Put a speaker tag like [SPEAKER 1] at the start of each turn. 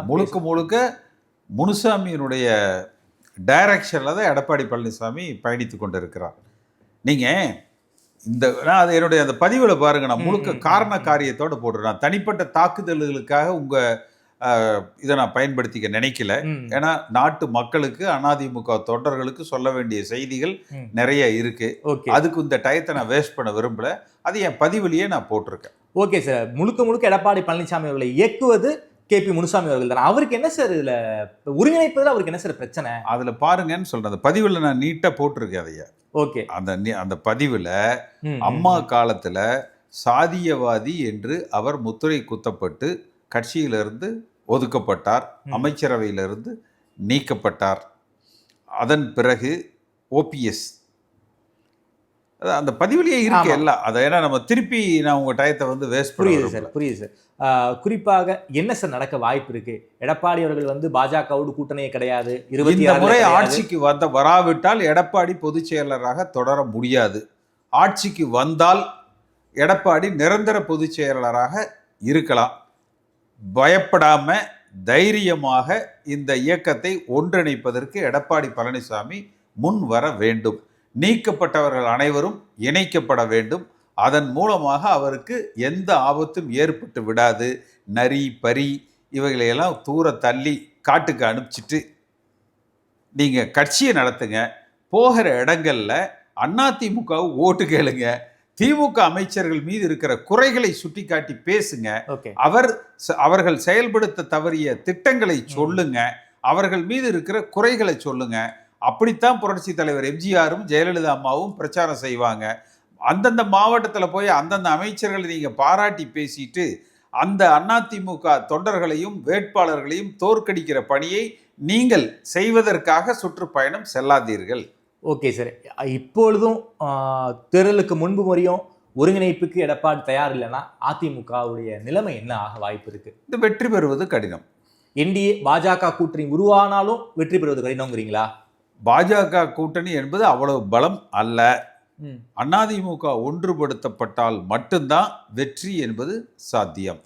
[SPEAKER 1] முழுக்க முழுக்க முனுசாமியினுடைய டைரக்ஷனில் தான் எடப்பாடி பழனிசாமி பயணித்து கொண்டு இருக்கிறார். நீங்கள் நான் அது என்னுடைய அந்த பதிவில் பாருங்கள், நான் முழுக்க காரண காரியத்தோடு போடுறேன். நான் தனிப்பட்ட தாக்குதல்களுக்காக இதை நான் பயன்படுத்திக்க நினைக்கல. ஏன்னா நாட்டு மக்களுக்கு, அதிமுக தொண்டர்களுக்கு சொல்ல வேண்டிய செய்திகள் நிறைய இருக்கு. அதுக்கு இந்த டயத்தை நான் வேஸ்ட் பண்ண விரும்பல. அது என் பதிவிலேயே நான் போட்டிருக்கேன்.
[SPEAKER 2] ஓகே சார், முழுக்க முழுக்க எடப்பாடி பழனிசாமி அவர்களை இயக்குவது கேபி முனுசாமி அவர்கள் தான். அவருக்கு என்ன சார் இதுல ஒருங்கிணைப்பதில் அவருக்கு என்ன சார் பிரச்சனை? அதுல
[SPEAKER 1] பாருங்கன்னு சொல்றேன். அந்த பதிவில் நான் நீட்டா போட்டிருக்கேன் அதைய.
[SPEAKER 2] ஓகே,
[SPEAKER 1] அந்த பதிவில் அம்மா காலத்துல சாதியவாதி என்று அவர் முத்திரை குத்தப்பட்டு கட்சியிலிருந்து ஒதுக்கப்பட்டார், அமைச்சரவையிலிருந்து நீக்கப்பட்டார். அதன் பிறகு ஓபிஎஸ் அந்த பதிவிலேயே இருக்கு எல்லாம். அதை ஏன்னா நம்ம திருப்பி நான் உங்க டயத்தை வேஸ்ட்
[SPEAKER 2] புரியுது சார், புரியுது சார். குறிப்பாக என்ன சார் நடக்க வாய்ப்பு இருக்கு? எடப்பாடி அவர்கள் பாஜகவோடு கூட்டணியே கிடையாது,
[SPEAKER 1] 26 முறை ஆட்சிக்கு வராவிட்டால் எடப்பாடி பொதுச் செயலராக தொடர முடியாது. ஆட்சிக்கு வந்தால் எடப்பாடி நிரந்தர பொதுச் செயலாளராக இருக்கலாம். பயப்படாம தைரியமாக இந்த இயக்கத்தை ஒன்றிணைப்பதற்கு எடப்பாடி பழனிசாமி முன் வர வேண்டும். நீக்கப்பட்டவர்கள் அனைவரும் இணைக்கப்பட வேண்டும். அதன் மூலமாக அவருக்கு எந்த ஆபத்தும் ஏற்பட்டு விடாது. நரி பரி இவைகளையெல்லாம் தூர தள்ளி காட்டுக்கு அனுப்பிச்சிட்டு நீங்கள் கட்சியை நடத்துங்க. போகிற இடங்கள்ல அதிமுக ஓட்டு கேளுங்க. திமுக அமைச்சர்கள் மீது இருக்கிற குறைகளை சுட்டி காட்டி பேசுங்க. அவர்கள் செயல்படுத்த தவறிய திட்டங்களை சொல்லுங்க. அவர்கள் மீது இருக்கிற குறைகளை சொல்லுங்க. அப்படித்தான் புரட்சி தலைவர் எம்ஜிஆரும் ஜெயலலிதா அம்மாவும் பிரச்சாரம் செய்வாங்க. அந்தந்த மாவட்டத்தில் போய் அந்தந்த அமைச்சர்களை நீங்கள் பாராட்டி பேசிட்டு அந்த அதிமுக தொண்டர்களையும் வேட்பாளர்களையும் தோற்கடிக்கிற பணியை நீங்கள் செய்வதற்காக சுற்றுப்பயணம் செல்லாதீர்கள்.
[SPEAKER 2] ஓகே சார், இப்பொழுதும் தேர்தலுக்கு முன்பு முறையும் ஒருங்கிணைப்புக்கு எடப்பாடி தயார் இல்லைன்னா அதிமுகவுடைய நிலைமை என்ன ஆக வாய்ப்பு இருக்கு?
[SPEAKER 1] இது வெற்றி பெறுவது கடினம்.
[SPEAKER 2] என்டிஏ பாஜக கூட்டணி உருவானாலும் வெற்றி பெறுவது கடினம்ங்கிறீங்களா?
[SPEAKER 1] பாஜக கூட்டணி என்பது அவ்வளவு பலம் அல்ல. அதிமுக ஒன்றுபடுத்தப்பட்டால் மட்டும்தான் வெற்றி என்பது சாத்தியம்.